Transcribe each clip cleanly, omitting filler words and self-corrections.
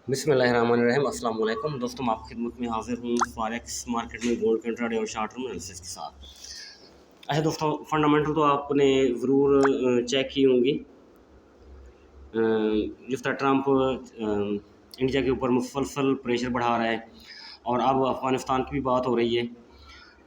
बिस्मिल्लाहिर्रहमानिर्रहीम। अस्सलाम वालेकुम दोस्तों, मैं आपकी खिदमत में हाजिर हूँ फॉरेक्स मार्केट में गोल्ड के ट्रेड और शॉर्ट टर्म एनालिसिस के साथ। अच्छा दोस्तों, फंडामेंटल तो आपने ज़रूर चेक की होंगी। जिस तरह ट्रंप इंडिया के ऊपर मुसलसल प्रेशर बढ़ा रहा है और अब अफ़गानिस्तान की भी बात हो रही है,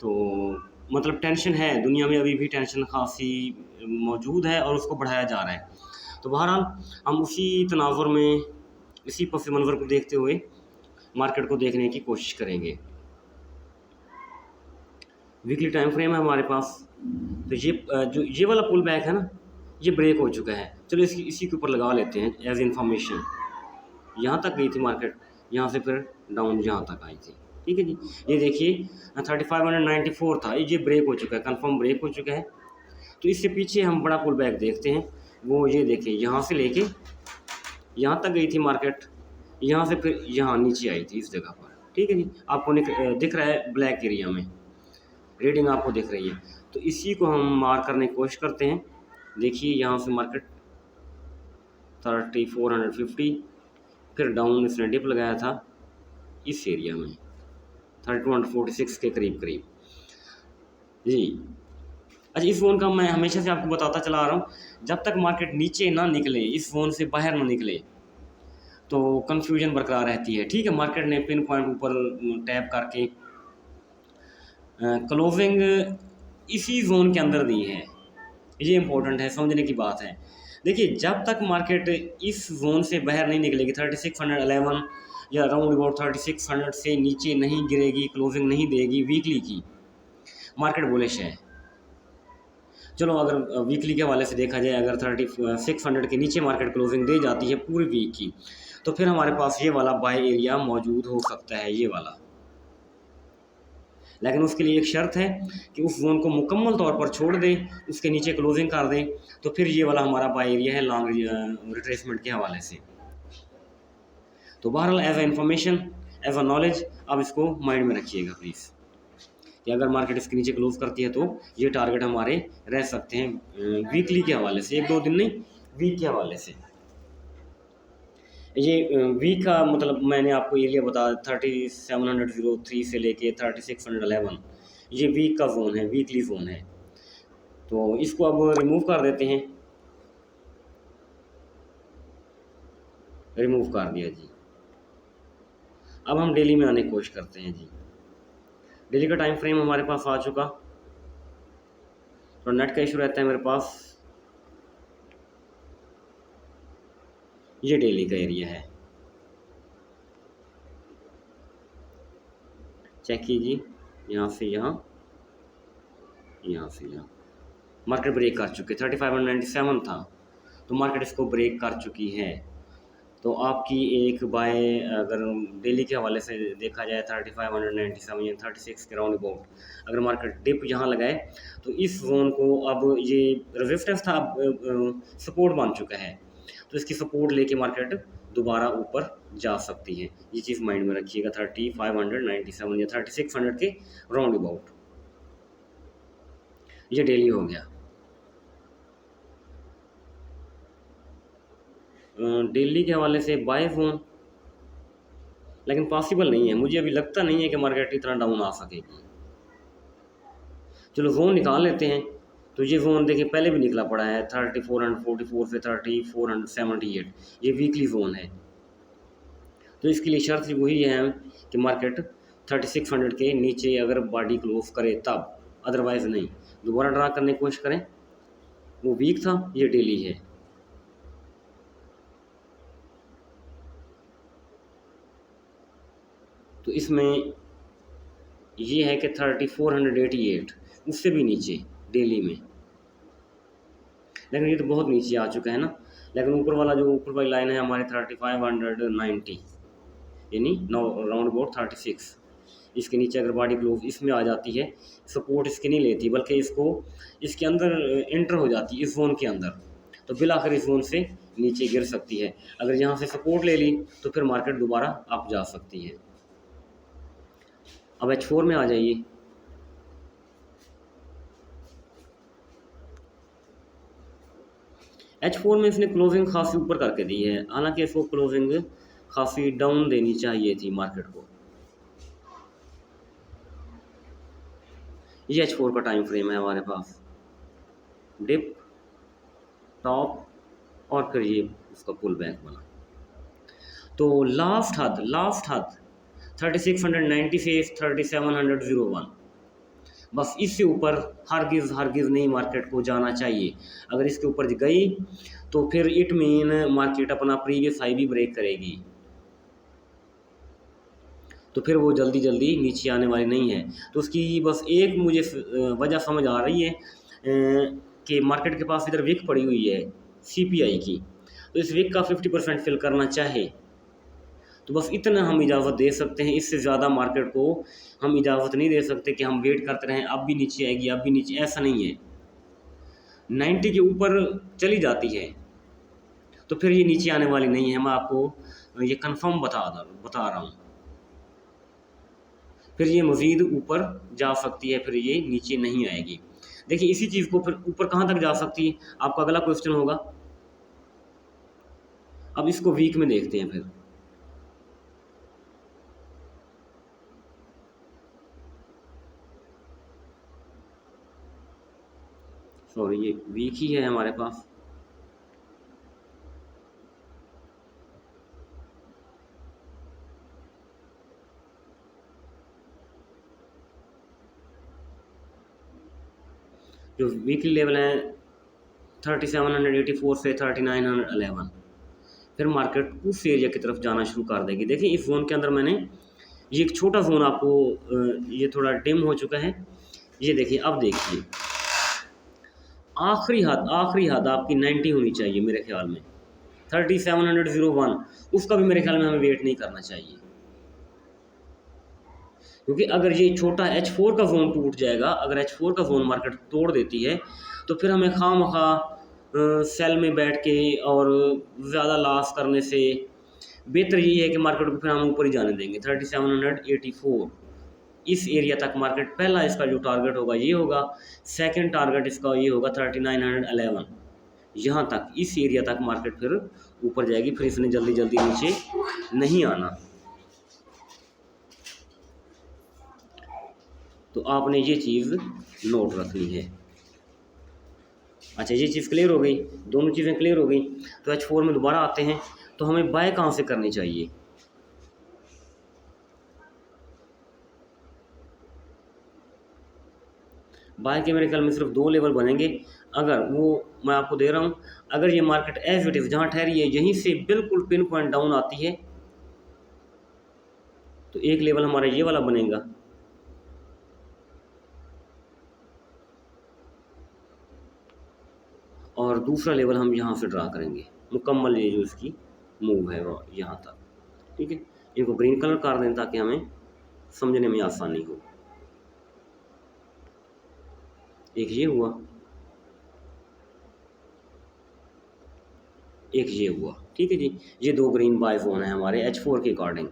तो मतलब टेंशन है दुनिया में, अभी भी टेंशन खासी मौजूद है और उसको बढ़ाया जा रहा है। तो बहरहाल हम उसी तनाज़ुर में, इसी पस मंज़र को देखते हुए मार्केट को देखने की कोशिश करेंगे। वीकली टाइम फ्रेम है हमारे पास। तो जो ये वाला पुल बैक है ना, ये ब्रेक हो चुका है। चलो इसी के ऊपर लगा लेते हैं एज इंफॉर्मेशन। यहाँ तक गई थी मार्केट, यहाँ से फिर डाउन यहाँ तक आई थी। ठीक है जी, ये देखिए 3594 था, ये ब्रेक हो चुका है, कंफर्म ब्रेक हो चुका है। तो इससे पीछे हम बड़ा पुल बैक देखते हैं। वो ये देखिए, यहाँ से लेके यहाँ तक गई थी मार्केट, यहाँ से फिर यहाँ नीचे आई थी इस जगह पर। ठीक है जी, आपको दिख रहा है ब्लैक एरिया में रीडिंग आपको दिख रही है। तो इसी को हम मार्क करने की कोशिश करते हैं। देखिए यहाँ से मार्केट 3450, फिर डाउन इसने डिप लगाया था इस एरिया में 3246 के करीब करीब जी। अच्छा, इस ज़ोन का मैं हमेशा से आपको बताता चला आ रहा हूँ, जब तक मार्केट नीचे ना निकले, इस ज़ोन से बाहर ना निकले, तो कन्फ्यूजन बरकरार रहती है। ठीक है, मार्केट ने पिन पॉइंट ऊपर टैप करके क्लोजिंग इसी जोन के अंदर दी है। ये इंपॉर्टेंट है, समझने की बात है। देखिए, जब तक मार्केट इस जोन से बाहर नहीं निकलेगी, 3611 या अराउंड अबाउट 3600 से नीचे नहीं गिरेगी, क्लोजिंग नहीं देगी वीकली की, मार्केट बुलिश है। चलो अगर वीकली के हवाले से देखा जाए, अगर 3600 के नीचे मार्केट क्लोजिंग दे जाती है पूरी वीक की, तो फिर हमारे पास ये वाला बाय एरिया मौजूद हो सकता है, ये वाला। लेकिन उसके लिए एक शर्त है कि उस जोन को मुकम्मल तौर पर छोड़ दें, उसके नीचे क्लोजिंग कर दें, तो फिर ये वाला हमारा बाय एरिया है लॉन्ग रिट्रेसमेंट के हवाले से। तो बहरहाल as a information, as a knowledge, आप इसको माइंड में रखिएगा प्लीज़, कि अगर मार्केट इसके नीचे क्लोज करती है तो ये टारगेट हमारे रह सकते हैं वीकली के हवाले से, एक दो दिन नहीं, वीक के हवाले से। ये वीक का मतलब मैंने आपको एरिया बताया, 3703 से लेके 3611, ये वीक का जोन है, वीकली जोन है। तो इसको अब रिमूव कर देते हैं, रिमूव कर दिया जी। अब हम डेली में आने की कोशिश करते हैं जी। डेली का टाइम फ्रेम हमारे पास आ चुका, तो नेट का इशू रहता है मेरे पास। ये डेली का एरिया है, चेक कीजिए, यहाँ से यहाँ, यहाँ से यहाँ मार्केट ब्रेक कर चुकी है। 3597 था, तो मार्केट इसको ब्रेक कर चुकी है। तो आपकी एक बाय, अगर डेली के हवाले से देखा जाए, 3597 या 36 के राउंड अबाउट, अगर मार्केट डिप यहाँ लगाए, तो इस जोन को, अब ये रेजिस्टेंस था, अब सपोर्ट बन चुका है, तो इसकी सपोर्ट लेके मार्केट दोबारा ऊपर जा सकती है। ये चीज़ माइंड में रखिएगा, 3597 या 3600 के राउंड अबाउट। ये डेली हो गया। दिल्ली के हवाले से बाय जोन, लेकिन पॉसिबल नहीं है, मुझे अभी लगता नहीं है कि मार्केट इतना डाउन आ सकेगी। चलो जोन निकाल लेते हैं। तो ये जोन देखिए पहले भी निकला पड़ा है, 3444 से 3478, ये वीकली जोन है। तो इसके लिए शर्त वही है कि मार्केट 3600 के नीचे अगर बॉडी क्लोज करे तब, अदरवाइज नहीं। दोबारा ड्रा करने की कोशिश करें, वो वीक था, ये डेली है। तो इसमें ये है कि 3488, उससे भी नीचे डेली में, लेकिन ये तो बहुत नीचे आ चुका है ना। लेकिन ऊपर वाला, जो ऊपर वाली लाइन है हमारी 3590, यानी राउंड अबाउट 36, इसके नीचे अगर बॉडी क्लोज इसमें आ जाती है, सपोर्ट इसकी नहीं लेती, बल्कि इसको इसके अंदर एंटर हो जाती है, इस जोन के अंदर, तो बिल आखिर इस जोन से नीचे गिर सकती है। अगर यहाँ से सपोर्ट ले ली तो फिर मार्केट दोबारा अप जा सकती है। अब H4 में आ जाइए। H4 में इसने क्लोजिंग खासी ऊपर करके दी है, हालांकि इसको क्लोजिंग काफ़ी डाउन देनी चाहिए थी मार्केट को। ये H4 का टाइम फ्रेम है हमारे पास, डिप, टॉप और फिर ये उसका पुल बैक बना। तो लास्ट हद 3690 से 3701, बस इससे ऊपर हरगिज़ नहीं मार्केट को जाना चाहिए। अगर इसके ऊपर गई तो फिर इट मीन मार्केट अपना प्रीवियस हाई भी ब्रेक करेगी, तो फिर वो जल्दी नीचे आने वाली नहीं है। तो उसकी बस एक मुझे वजह समझ आ रही है कि मार्केट के पास इधर विक पड़ी हुई है CPI की, तो इस विक का 50% फिल करना चाहे तो बस इतना हम इजाज़त दे सकते हैं। इससे ज़्यादा मार्केट को हम इजाज़त नहीं दे सकते कि हम वेट करते रहें अब भी नीचे आएगी, अब भी नीचे, ऐसा नहीं है। 90 के ऊपर चली जाती है तो फिर ये नीचे आने वाली नहीं है, मैं आपको ये कंफर्म बता रहा हूँ। फिर ये मज़ीद ऊपर जा सकती है, फिर ये नीचे नहीं आएगी। देखिए इसी चीज़ को फिर ऊपर कहाँ तक जा सकती है, आपका अगला क्वेश्चन होगा। अब इसको वीक में देखते हैं फिर। सॉरी, ये वीक ही है हमारे पास। जो वीकली लेवल है 3784 से 3911, फिर मार्केट उस एरिया की तरफ जाना शुरू कर देगी। देखिए इस जोन के अंदर मैंने ये एक छोटा जोन आपको, ये थोड़ा डिम हो चुका है, ये देखिए। अब देखिए आखिरी हद आपकी 90 होनी चाहिए मेरे ख्याल में, 3701, उसका भी मेरे ख्याल में हमें वेट नहीं करना चाहिए, क्योंकि अगर ये छोटा H4 का जोन टूट जाएगा, अगर H4 का जोन मार्केट तोड़ देती है तो फिर हमें खामखा सेल में बैठ के और ज़्यादा लॉस करने से बेहतर यही है कि मार्केट को फिर हम ऊपर ही जाने देंगे। 3784 इस एरिया तक मार्केट, पहला इसका जो टारगेट होगा ये होगा, सेकंड टारगेट इसका ये होगा 3911, यहाँ तक, इस एरिया तक मार्केट फिर ऊपर जाएगी, फिर इसने जल्दी नीचे नहीं आना। तो आपने ये चीज़ नोट रखनी है। अच्छा, ये चीज़ क्लियर हो गई, दोनों चीज़ें क्लियर हो गई। तो H4 में दोबारा आते हैं, तो हमें बाय कहाँ से करनी चाहिए। बाय के मेरे ख्याल में सिर्फ 2 लेवल बनेंगे, अगर वो मैं आपको दे रहा हूँ। अगर ये मार्केट एज इट इज़ जहाँ ठहरी है यहीं से बिल्कुल पिन पॉइंट डाउन आती है तो एक लेवल हमारा ये वाला बनेगा, और दूसरा लेवल हम यहाँ से ड्रा करेंगे मुकम्मल, ये जो इसकी मूव है वो यहाँ तक। ठीक है, इनको ग्रीन कलर कर दें ताकि हमें समझने में आसानी हो। एक ये हुआ, एक ये हुआ। ठीक है जी, ये 2 ग्रीन बाय जोन है हमारे H4 के अकॉर्डिंग।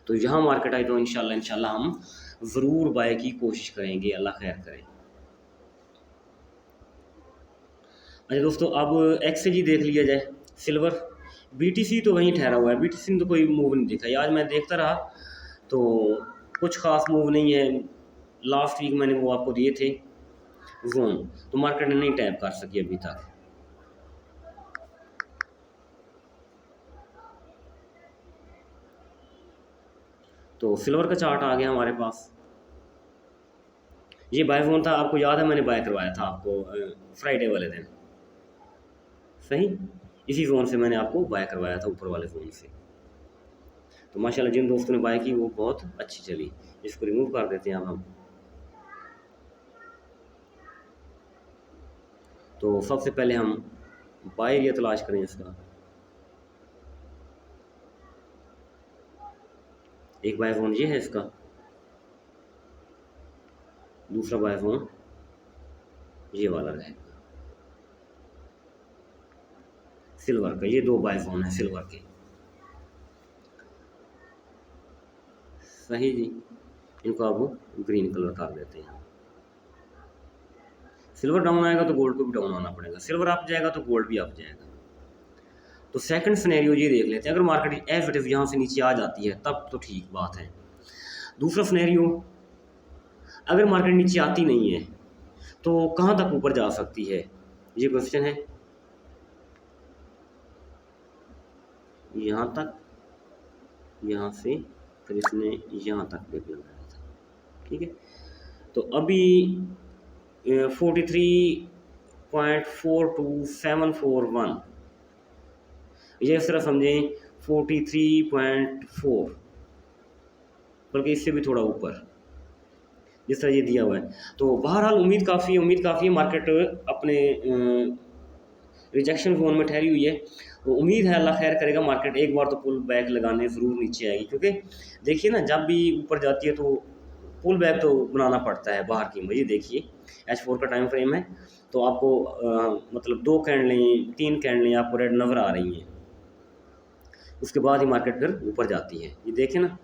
तो यहाँ मार्केट आई तो इंशाल्लाह हम ज़रूर बाय की कोशिश करेंगे, अल्लाह खैर करे। अच्छा दोस्तों, अब एक्सचेंज देख लिया जाए। सिल्वर, BTC तो वहीं ठहरा हुआ है, BTC में तो कोई मूव नहीं दिखा। आज मैं देखता रहा तो कुछ ख़ास मूव नहीं है। लास्ट वीक मैंने वो आपको दिए थे जोन, तो मार्केट ने नहीं टैप कर सकी अभी तक। तो सिल्वर का चार्ट आ गया हमारे पास। ये बाय जोन था, आपको याद है मैंने बाय करवाया था आपको फ्राइडे वाले दिन, सही इसी जोन से मैंने आपको बाय करवाया था, ऊपर वाले जोन से। तो माशाल्लाह जिन दोस्तों ने बाय की वो बहुत अच्छी चली। इसको रिमूव कर देते हैं अब हम। तो सबसे पहले हम बाय एरिया तलाश करें इसका। एक बाय जोन ये है इसका, दूसरा बाय जोन ये वाला रहेगा सिल्वर का। ये 2 बाय जोन है सिल्वर के, सही जी। इनको अब ग्रीन कलर कर देते हैं। सिल्वर डाउन आएगा तो गोल्ड को भी डाउन आना पड़ेगा, सिल्वर अप जाएगा तो गोल्ड भी अप जाएगा। तो सेकंड सिनेरियो ये देख लेते हैं, अगर मार्केट एज इट इज़ यहाँ से नीचे आ जाती है तब तो ठीक बात है। दूसरा सिनेरियो, अगर मार्केट नीचे आती नहीं है तो कहाँ तक ऊपर जा सकती है, ये क्वेश्चन है। यहाँ तक, यहाँ से फिर इसने यहाँ तक ब्रेक लगाया था, ठीक है। तो अभी 43.42741, ये इस तरह समझें 43.4, बल्कि इससे भी थोड़ा ऊपर जिस तरह ये दिया हुआ है। तो बहरहाल उम्मीद काफ़ी है मार्केट अपने रिजेक्शन जोन में ठहरी हुई है। तो उम्मीद है अल्लाह खैर करेगा, मार्केट एक बार तो पुल बैक लगाने ज़रूर नीचे आएगी, क्योंकि देखिए ना जब भी ऊपर जाती है तो पुल बैक तो बनाना पड़ता है बाहर की। मुझे देखिए H4 का टाइम फ्रेम है, तो आपको मतलब 2 कैंडलें 3 कैंडलें आपको रेड नज़र आ रही हैं, उसके बाद ही मार्केट फिर ऊपर जाती है। ये देखें ना,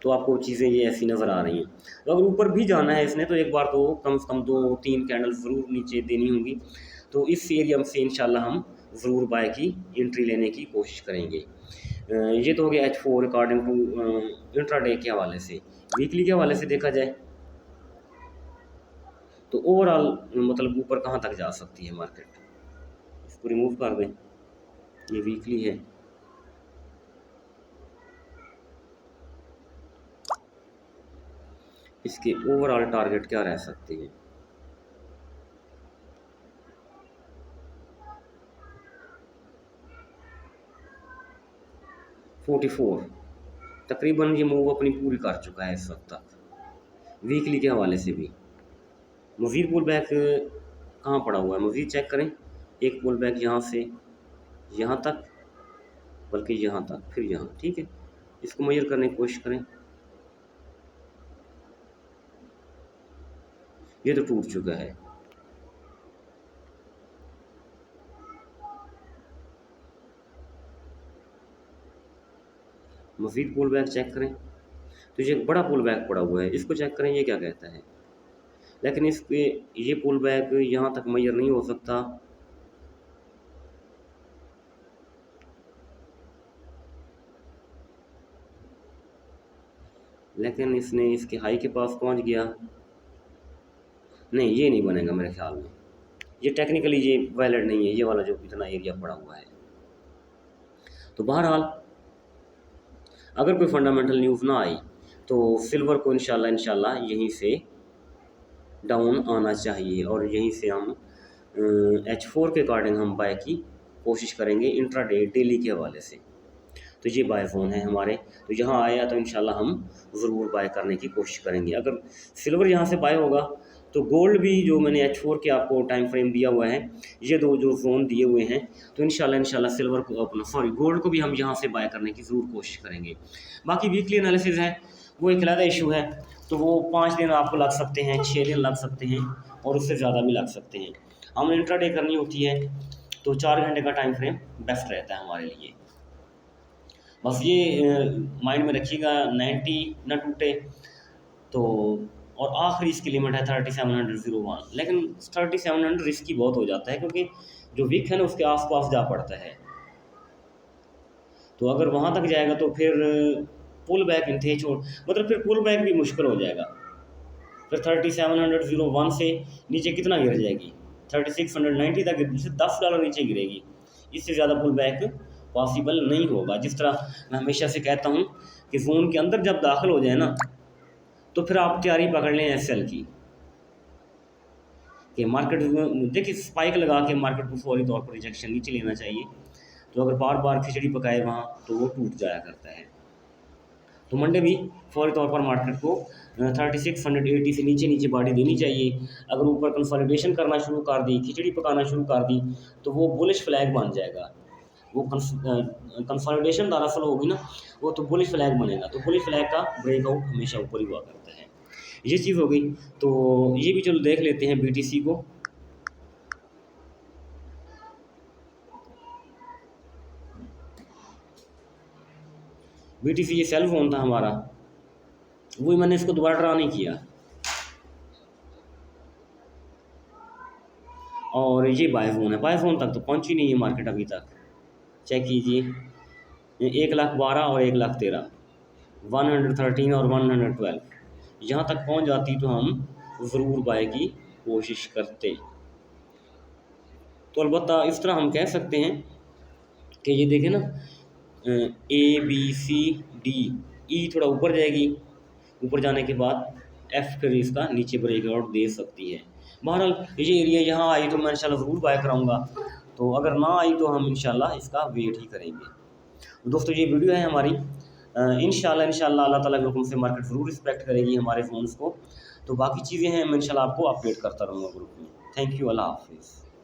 तो आपको चीज़ें ये ऐसी नज़र आ रही हैं। तो अगर ऊपर भी जाना है इसने तो एक बार तो कम से कम 2-3 कैंडल ज़रूर नीचे देनी होंगी। तो इस एरिया से इंशाल्लाह हम ज़रूर बाय की एंट्री लेने की कोशिश करेंगे। ये तो हो गया H4 अकॉर्डिंग टू इंट्राडे के हवाले से। वीकली के हवाले से देखा जाए तो ओवरऑल मतलब ऊपर कहाँ तक जा सकती है मार्केट, इसको रिमूव कर दें, ये वीकली है। इसके ओवरऑल टारगेट क्या रह सकते हैं, $44 तकरीबन ये मूव अपनी पूरी कर चुका है इस वक्त तक। वीकली के हवाले से भी मज़ीद पुल बैक कहाँ पड़ा हुआ है, मज़ीद चेक करें। एक पुल बैक यहाँ से यहाँ तक, बल्कि यहाँ तक, फिर यहाँ, ठीक है। इसको मेजर करने की कोशिश करें, ये तो टूट चुका है। मज़ीद पुल बैक चेक करें तो ये एक बड़ा पुल बैक पड़ा हुआ है, इसको चेक करें ये क्या कहता है। लेकिन इसके ये पुल बैक यहाँ तक मेजर नहीं हो सकता, लेकिन इसने इसके हाई के पास पहुँच गया। नहीं, ये नहीं बनेगा मेरे ख्याल में, ये टेक्निकली ये वैलिड नहीं है, ये वाला जो इतना एरिया पड़ा हुआ है। तो बहरहाल अगर कोई फंडामेंटल न्यूज़ ना आई तो सिल्वर को इंशाल्लाह यहीं से डाउन आना चाहिए, और यहीं से हम H4 के अकॉर्डिंग हम बाय की कोशिश करेंगे इंट्राडे डेली के हवाले से। तो ये बाय जोन है हमारे, तो यहाँ आया तो इंशाल्लाह हम ज़रूर बाय करने की कोशिश करेंगे। अगर सिल्वर यहाँ से बाय होगा तो गोल्ड भी, जो मैंने H4 के आपको टाइम फ्रेम दिया हुआ है, ये दो जो जोन दिए हुए हैं, तो इंशाल्लाह सिल्वर को अपना गोल्ड को भी हम यहाँ से बाय करने की ज़रूर कोशिश करेंगे। बाकी वीकली एनालिसिस है वो एक अलग इशू है, तो वो 5 दिन आपको लग सकते हैं, 6 दिन लग सकते हैं, और उससे ज़्यादा भी लग सकते हैं। हमें इंट्राडे करनी होती है तो 4 घंटे का टाइम फ्रेम बेस्ट रहता है हमारे लिए। बस ये माइंड में रखिएगा 90 ना टूटे। तो और आखिरी इसकी लिमिट है 3701, लेकिन 3700 रिस्की बहुत हो जाता है, क्योंकि जो विक है ना उसके आसपास जा पड़ता है। तो अगर वहाँ तक जाएगा तो फिर पुल बैक इंतहे छोड़, मतलब फिर पुल बैक भी मुश्किल हो जाएगा। फिर 3701 से नीचे कितना गिर जाएगी, 3690 तक, $10 नीचे गिरेगी। इससे ज़्यादा पुल बैक पॉसिबल नहीं होगा। जिस तरह मैं हमेशा से कहता हूँ कि जोन के अंदर जब दाखिल हो जाए ना, तो फिर आप तैयारी पकड़ लें SL की, कि मार्केट देखिए स्पाइक लगा के मार्केट को फौरी तौर पर रिजेक्शन नीचे लेना चाहिए। तो अगर बार बार खिचड़ी पकाए वहाँ तो वो टूट जाया करता है। तो मंडे भी फौरी तौर पर मार्केट को 3680 से नीचे बॉडी देनी चाहिए। अगर ऊपर कंसोलिडेशन करना शुरू कर दी, खिचड़ी पकाना शुरू कर दी, तो वो बुलिश फ्लैग बन जाएगा। वो कंसोलिडेशन दरअसल होगी ना, वो तो बुलिश फ्लैग बनेगा। तो बुलिश फ्लैग का ब्रेकआउट हमेशा ऊपर ही हुआ करता है। ये चीज़ हो गई। तो ये भी चलो देख लेते हैं BTC को। BTC ये सेल फोन था हमारा, वही मैंने इसको दोबारा ड्रा नहीं किया। और ये बाय जोन है, बाय जोन तक तो पहुंची नहीं है मार्केट अभी तक। चेक कीजिए, 1,12,000 और 1,13,000, 113 और 112, यहाँ तक पहुंच जाती तो हम ज़रूर बाय की कोशिश करते। तो अलबत्ता इस तरह हम कह सकते हैं कि ये देखें ना, ए बी सी डी, ई थोड़ा ऊपर जाएगी, ऊपर जाने के बाद एफ फिर इसका नीचे ब्रेकआउट दे सकती है। बहरहाल ये एरिया यहाँ आई तो मैं इंशाल्लाह ज़रूर बाय कराऊंगा, तो अगर ना आई तो हम इंशाल्लाह इसका वेट ही करेंगे। दोस्तों ये वीडियो है हमारी, इंशाल्लाह अल्लाह ताला के हुक्म से मार्केट ज़रूर रिस्पेक्ट करेगी हमारे फ़ोन्स को। तो बाकी चीज़ें हैं मैं इंशाल्लाह आपको अपडेट करता रहूँगा ग्रुप में। थैंक यू, अल्लाह हाफ़िज़।